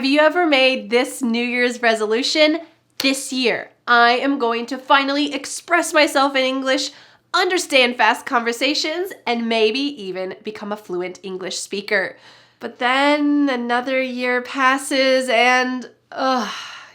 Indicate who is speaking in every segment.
Speaker 1: Have you ever made this New Year's resolution? This year, I am going to finally express myself in English, understand fast conversations, and maybe even become a fluent English speaker. But then another year passes and,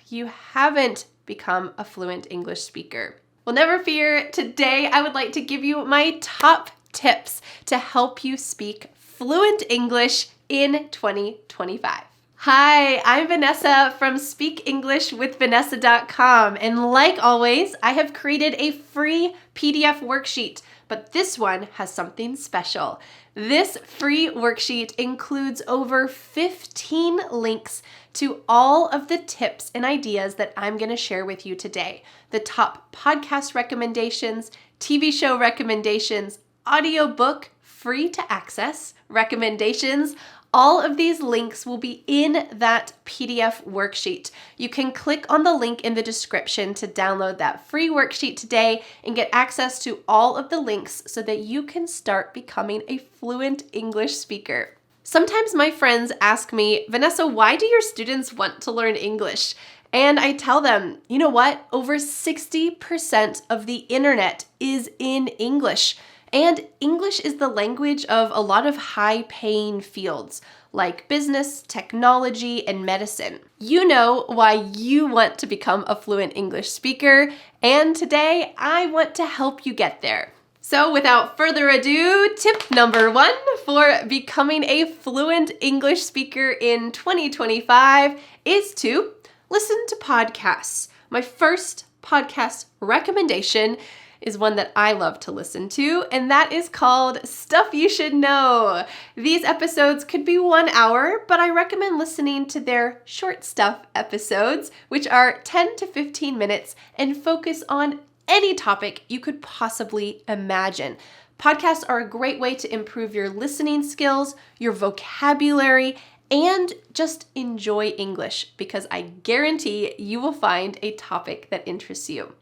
Speaker 1: you haven't become a fluent English speaker. Well, never fear. Today, I would like to give you my top tips to help you speak fluent English in 2025. Hi, I'm Vanessa from SpeakEnglishWithVanessa.com, and like always, I have created a free PDF worksheet, but this one has something special. This free worksheet includes over 15 links to all of the tips and ideas that I'm going to share with you today. The top podcast recommendations, TV show recommendations, audiobook free to access recommendations. All of these links will be in that PDF worksheet. You can click on the link in the description to download that free worksheet today and get access to all of the links so that you can start becoming a fluent English speaker. Sometimes my friends ask me, Vanessa, why do your students want to learn English? And I tell them, you know what? Over 60% of the internet is in English. And English is the language of a lot of high-paying fields like business, technology, and medicine. You know why you want to become a fluent English speaker, and today I want to help you get there. So without further ado, tip number 1 for becoming a fluent English speaker in 2025 is to listen to podcasts. My first podcast recommendation is one that I love to listen to, and that is called Stuff You Should Know. These episodes could be 1 hour, but I recommend listening to their short stuff episodes, which are 10 to 15 minutes and focus on any topic you could possibly imagine. Podcasts are a great way to improve your listening skills, your vocabulary, and just enjoy English, because I guarantee you will find a topic that interests you.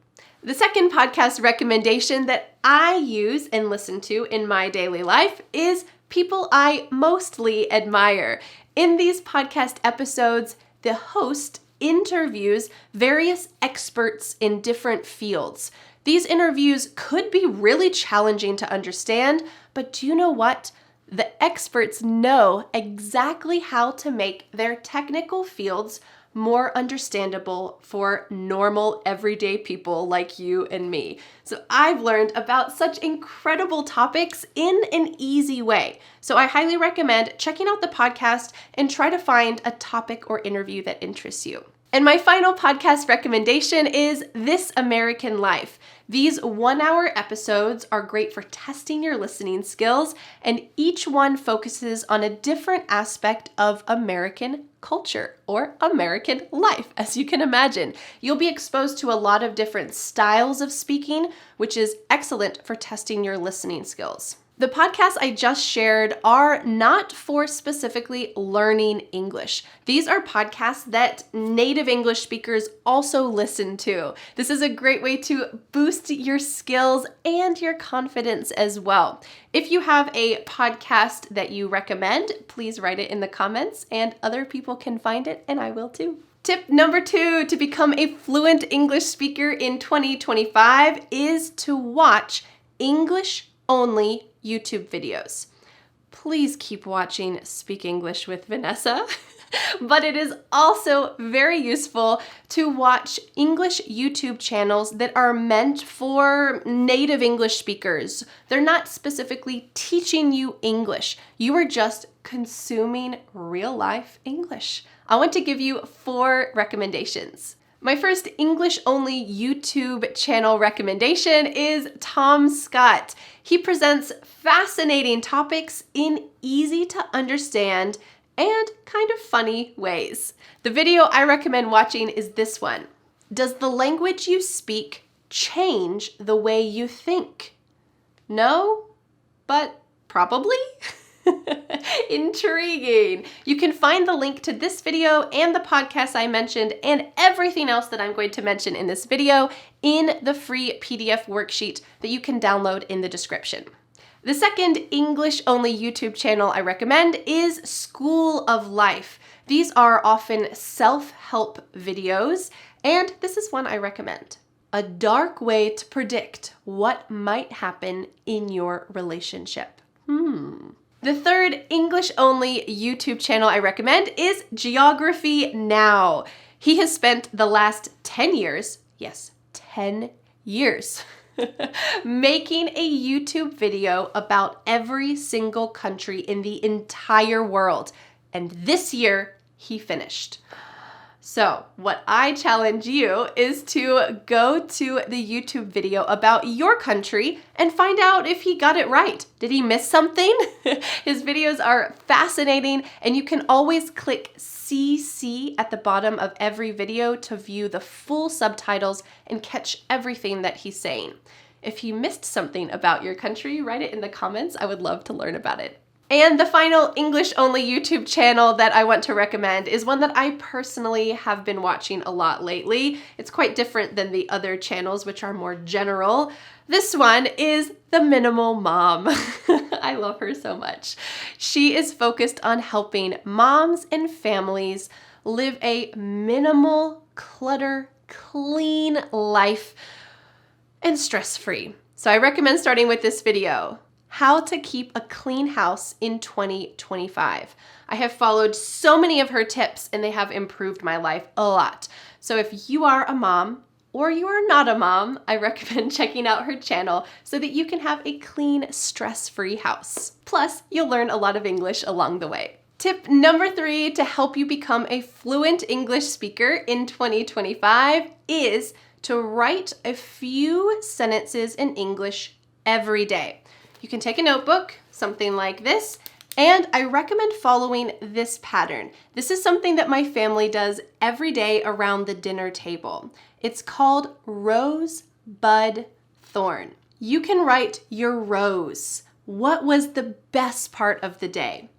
Speaker 1: The second podcast recommendation that I use and listen to in my daily life is people I mostly admire. In these podcast episodes, the host interviews various experts in different fields. These interviews could be really challenging to understand, but do you know what? The experts know exactly how to make their technical fields more understandable for normal, everyday people like you and me. So I've learned about such incredible topics in an easy way. So I highly recommend checking out the podcast and try to find a topic or interview that interests you. And my final podcast recommendation is This American Life. These 1-hour episodes are great for testing your listening skills, and each one focuses on a different aspect of American culture or American life, as you can imagine. You'll be exposed to a lot of different styles of speaking, which is excellent for testing your listening skills. The podcasts I just shared are not for specifically learning English. These are podcasts that native English speakers also listen to. This is a great way to boost your skills and your confidence as well. If you have a podcast that you recommend, please write it in the comments and other people can find it, and I will too. Tip number 2 to become a fluent English speaker in 2025 is to watch English-only YouTube videos. Please keep watching Speak English with Vanessa, but it is also very useful to watch English YouTube channels that are meant for native English speakers. They're not specifically teaching you English. You are just consuming real-life English. I want to give you 4 recommendations. My first English-only YouTube channel recommendation is Tom Scott. He presents fascinating topics in easy to understand and kind of funny ways. The video I recommend watching is this one. Does the language you speak change the way you think? No, but probably. Intriguing. You can find the link to this video and the podcast I mentioned and everything else that I'm going to mention in this video in the free PDF worksheet that you can download in the description. The second English-only YouTube channel I recommend is School of Life. These are often self-help videos, and this is one I recommend. A dark way to predict what might happen in your relationship. The third English-only YouTube channel I recommend is Geography Now. He has spent the last 10 years, yes, 10 years, making a YouTube video about every single country in the entire world. And this year, he finished. So what I challenge you is to go to the YouTube video about your country and find out if he got it right. Did he miss something? His videos are fascinating, and you can always click CC at the bottom of every video to view the full subtitles and catch everything that he's saying. If you missed something about your country, write it in the comments. I would love to learn about it. And the final English-only YouTube channel that I want to recommend is one that I personally have been watching a lot lately. It's quite different than the other channels, which are more general. This one is The Minimal Mom. I love her so much. She is focused on helping moms and families live a minimal, clutter, clean life and stress-free. So I recommend starting with this video. How to keep a clean house in 2025. I have followed so many of her tips and they have improved my life a lot. So if you are a mom or you are not a mom, I recommend checking out her channel so that you can have a clean, stress-free house. Plus, you'll learn a lot of English along the way. Tip number 3 to help you become a fluent English speaker in 2025 is to write a few sentences in English every day. You can take a notebook, something like this, and I recommend following this pattern. This is something that my family does every day around the dinner table. It's called rose, bud, thorn. You can write your rose. What was the best part of the day?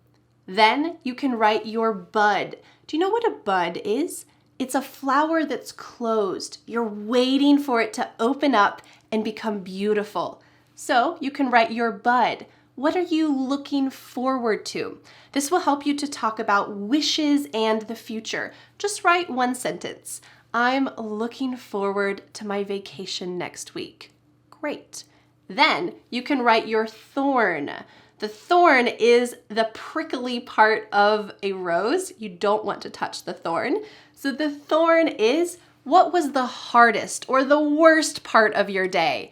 Speaker 1: Then you can write your bud. Do you know what a bud is? It's a flower that's closed. You're waiting for it to open up and become beautiful. So you can write your bud. What are you looking forward to? This will help you to talk about wishes and the future. Just write one sentence. I'm looking forward to my vacation next week. Great. Then you can write your thorn. The thorn is the prickly part of a rose. You don't want to touch the thorn. So the thorn is, what was the hardest or the worst part of your day?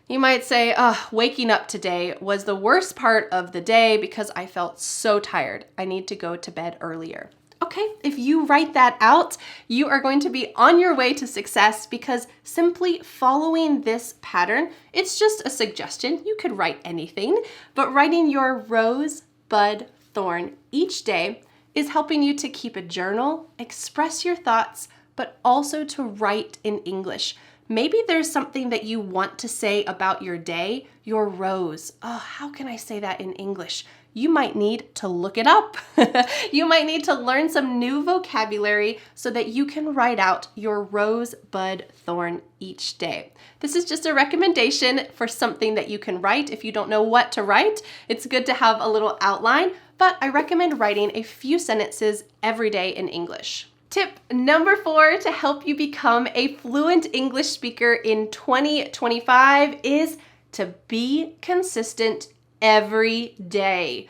Speaker 1: You might say, waking up today was the worst part of the day because I felt so tired. I need to go to bed earlier. Okay, if you write that out, you are going to be on your way to success because simply following this pattern, it's just a suggestion. You could write anything, but writing your rose, bud, thorn each day is helping you to keep a journal, express your thoughts, but also to write in English. Maybe there's something that you want to say about your day, your rose. Oh, how can I say that in English? You might need to look it up. You might need to learn some new vocabulary so that you can write out your rose, bud, thorn each day. This is just a recommendation for something that you can write. If you don't know what to write, it's good to have a little outline, but I recommend writing a few sentences every day in English. Tip number 4 to help you become a fluent English speaker in 2025 is to be consistent every day.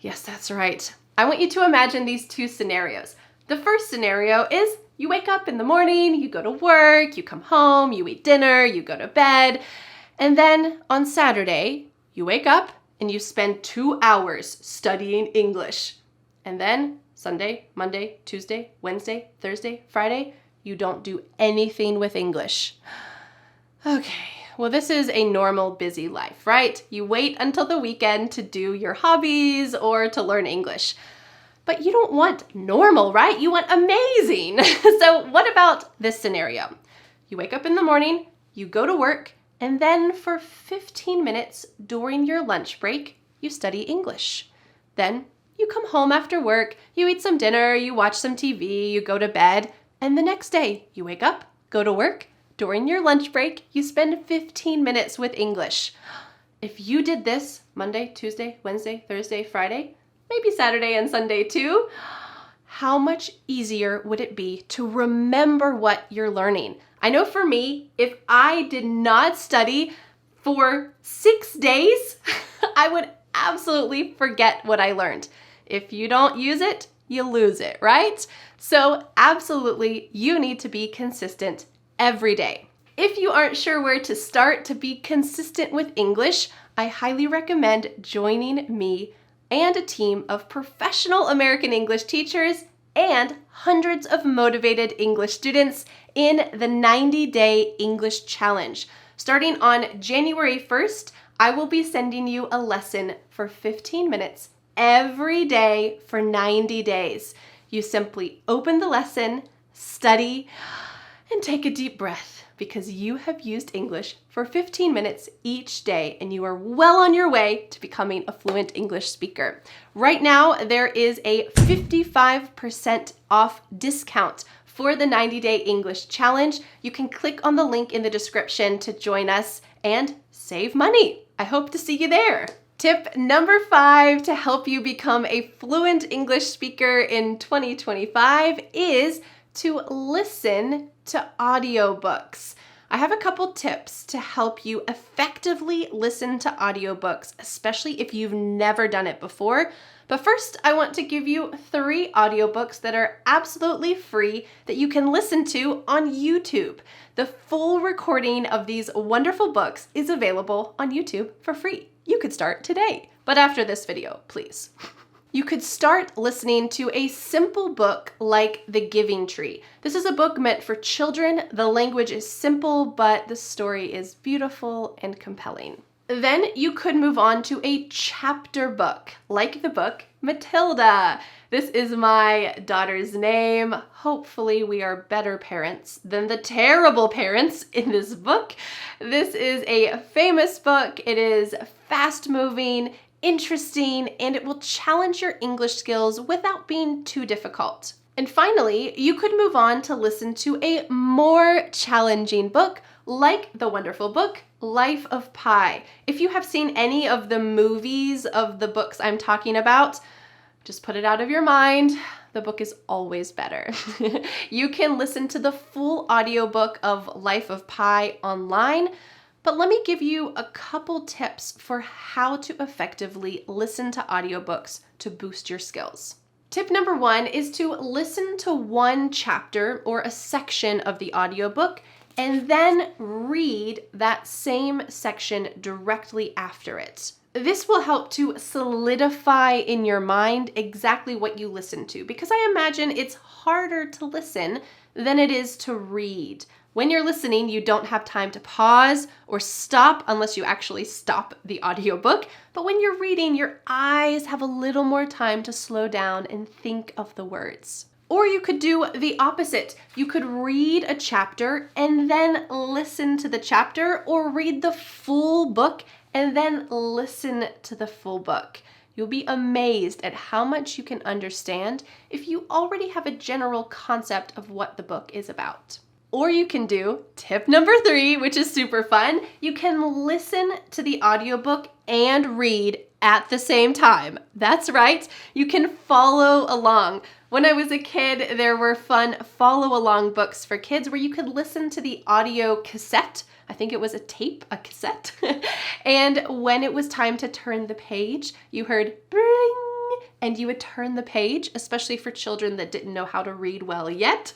Speaker 1: Yes, that's right. I want you to imagine these two scenarios. The first scenario is you wake up in the morning, you go to work, you come home, you eat dinner, you go to bed, and then on Saturday, you wake up and you spend 2 hours studying English. And then Sunday, Monday, Tuesday, Wednesday, Thursday, Friday, you don't do anything with English. Okay, well, this is a normal busy life, right? You wait until the weekend to do your hobbies or to learn English. But you don't want normal, right? You want amazing. So what about this scenario? You wake up in the morning, you go to work, and then for 15 minutes during your lunch break, you study English. Then you come home after work, you eat some dinner, you watch some TV, you go to bed, and the next day you wake up, go to work. During your lunch break, you spend 15 minutes with English. If you did this Monday, Tuesday, Wednesday, Thursday, Friday, maybe Saturday and Sunday too, how much easier would it be to remember what you're learning? I know for me, if I did not study for 6 days, I would absolutely forget what I learned. If you don't use it, you lose it, right? So absolutely, you need to be consistent every day. If you aren't sure where to start to be consistent with English, I highly recommend joining me and a team of professional American English teachers and hundreds of motivated English students in the 90-Day English Challenge. Starting on January 1st, I will be sending you a lesson for 15 minutes every day for 90 days. You simply open the lesson, study, and take a deep breath because you have used English for 15 minutes each day and you are well on your way to becoming a fluent English speaker. Right now, there is a 55% off discount for the 90-Day English Challenge. You can click on the link in the description to join us and save money. I hope to see you there. Tip number 5 to help you become a fluent English speaker in 2025 is to listen to audiobooks. I have a couple tips to help you effectively listen to audiobooks, especially if you've never done it before. But first, I want to give you 3 audiobooks that are absolutely free that you can listen to on YouTube. The full recording of these wonderful books is available on YouTube for free. You could start today, but after this video, please. You could start listening to a simple book like The Giving Tree. This is a book meant for children. The language is simple, but the story is beautiful and compelling. Then you could move on to a chapter book, like the book Matilda. This is my daughter's name. Hopefully we are better parents than the terrible parents in this book. This is a famous book. It is fast-moving, interesting, and it will challenge your English skills without being too difficult. And finally, you could move on to listen to a more challenging book like the wonderful book Life of Pi. If you have seen any of the movies of the books I'm talking about, just put it out of your mind. The book is always better. You can listen to the full audiobook of Life of Pi online, but let me give you a couple tips for how to effectively listen to audiobooks to boost your skills. Tip number 1 is to listen to one chapter or a section of the audiobook and then read that same section directly after it. This will help to solidify in your mind exactly what you listen to, because I imagine it's harder to listen than it is to read. When you're listening, you don't have time to pause or stop unless you actually stop the audiobook. But when you're reading, your eyes have a little more time to slow down and think of the words. Or you could do the opposite. You could read a chapter and then listen to the chapter, or read the full book and then listen to the full book. You'll be amazed at how much you can understand if you already have a general concept of what the book is about. Or you can do tip number 3, which is super fun. You can listen to the audiobook and read at the same time. That's right, you can follow along. When I was a kid, there were fun follow-along books for kids where you could listen to the audio cassette. I think it was a tape, a cassette. And when it was time to turn the page, you heard bring, and you would turn the page, especially for children that didn't know how to read well yet.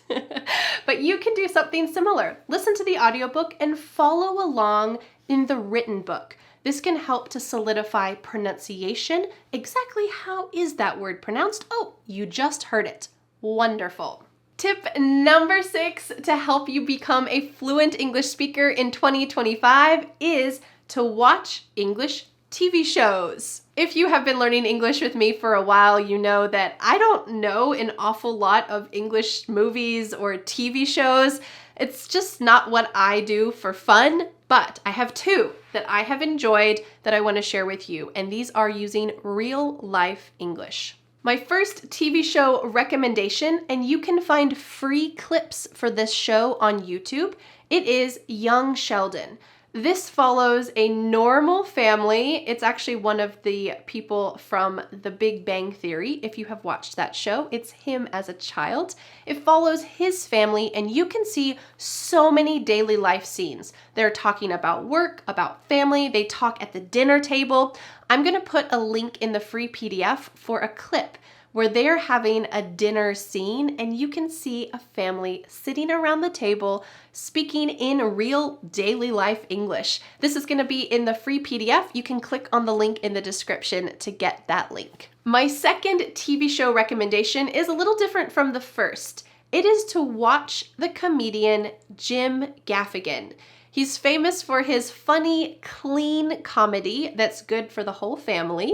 Speaker 1: But you can do something similar. Listen to the audiobook and follow along in the written book. This can help to solidify pronunciation. Exactly how is that word pronounced? Oh, you just heard it. Wonderful. Tip number 6 to help you become a fluent English speaker in 2025 is to watch English TV shows. If you have been learning English with me for a while, you know that I don't know an awful lot of English movies or TV shows. It's just not what I do for fun, but I have 2 that I have enjoyed that I want to share with you, and these are using real life English. My first TV show recommendation, and you can find free clips for this show on YouTube, it is Young Sheldon. This follows a normal family. It's actually one of the people from The Big Bang Theory. If you have watched that show, it's him as a child. It follows his family, and you can see so many daily life scenes. They're talking about work, about family. They talk at the dinner table. I'm going to put a link in the free PDF for a clip where they're having a dinner scene, and you can see a family sitting around the table speaking in real daily life English. This is gonna be in the free PDF. You can click on the link in the description to get that link. My second TV show recommendation is a little different from the first. It is to watch the comedian Jim Gaffigan. He's famous for his funny, clean comedy that's good for the whole family.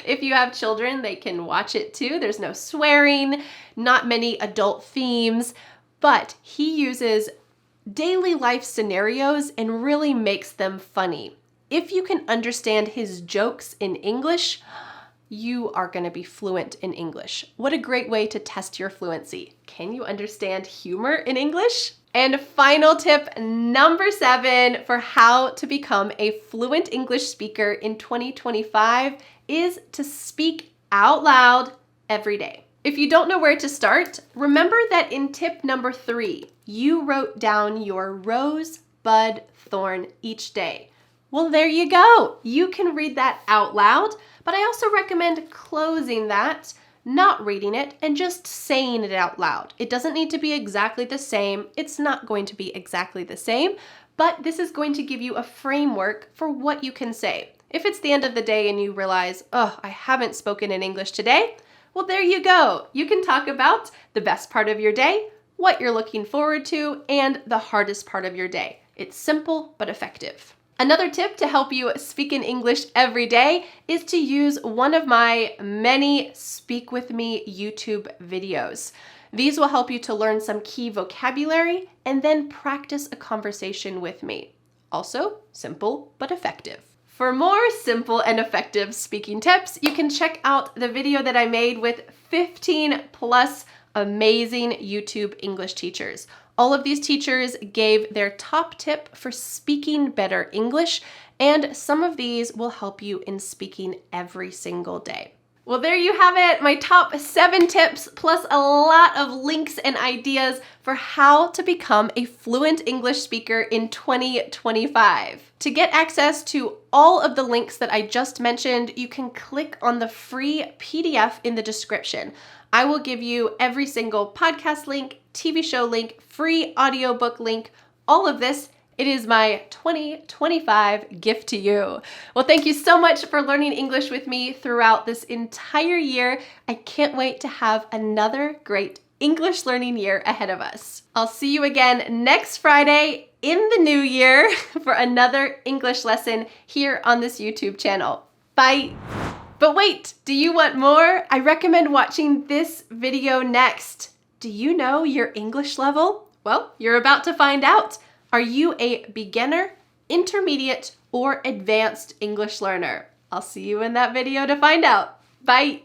Speaker 1: If you have children, they can watch it too. There's no swearing, not many adult themes, but he uses daily life scenarios and really makes them funny. If you can understand his jokes in English, you are going to be fluent in English. What a great way to test your fluency. Can you understand humor in English? And final tip number 7 for how to become a fluent English speaker in 2025 is to speak out loud every day. If you don't know where to start, remember that in tip number 3, you wrote down your rose, bud, thorn each day. Well, there you go. You can read that out loud, but I also recommend closing that, not reading it, and just saying it out loud. It doesn't need to be exactly the same. It's not going to be exactly the same, but this is going to give you a framework for what you can say. If it's the end of the day and you realize, oh, I haven't spoken in English today, well, there you go. You can talk about the best part of your day, what you're looking forward to, and the hardest part of your day. It's simple but effective. Another tip to help you speak in English every day is to use one of my many Speak With Me YouTube videos. These will help you to learn some key vocabulary and then practice a conversation with me. Also, simple but effective. For more simple and effective speaking tips, you can check out the video that I made with 15 plus amazing YouTube English teachers. All of these teachers gave their top tip for speaking better English, and some of these will help you in speaking every single day. Well, there you have it, my top 7 tips, plus a lot of links and ideas for how to become a fluent English speaker in 2025. To get access to all of the links that I just mentioned, you can click on the free PDF in the description. I will give you every single podcast link, TV show link, free audiobook link, all of this. It is my 2025 gift to you. Well, thank you so much for learning English with me throughout this entire year. I can't wait to have another great English learning year ahead of us. I'll see you again next Friday in the new year for another English lesson here on this YouTube channel. Bye. But wait, do you want more? I recommend watching this video next. Do you know your English level? Well, you're about to find out. Are you a beginner, intermediate, or advanced English learner? I'll see you in that video to find out. Bye.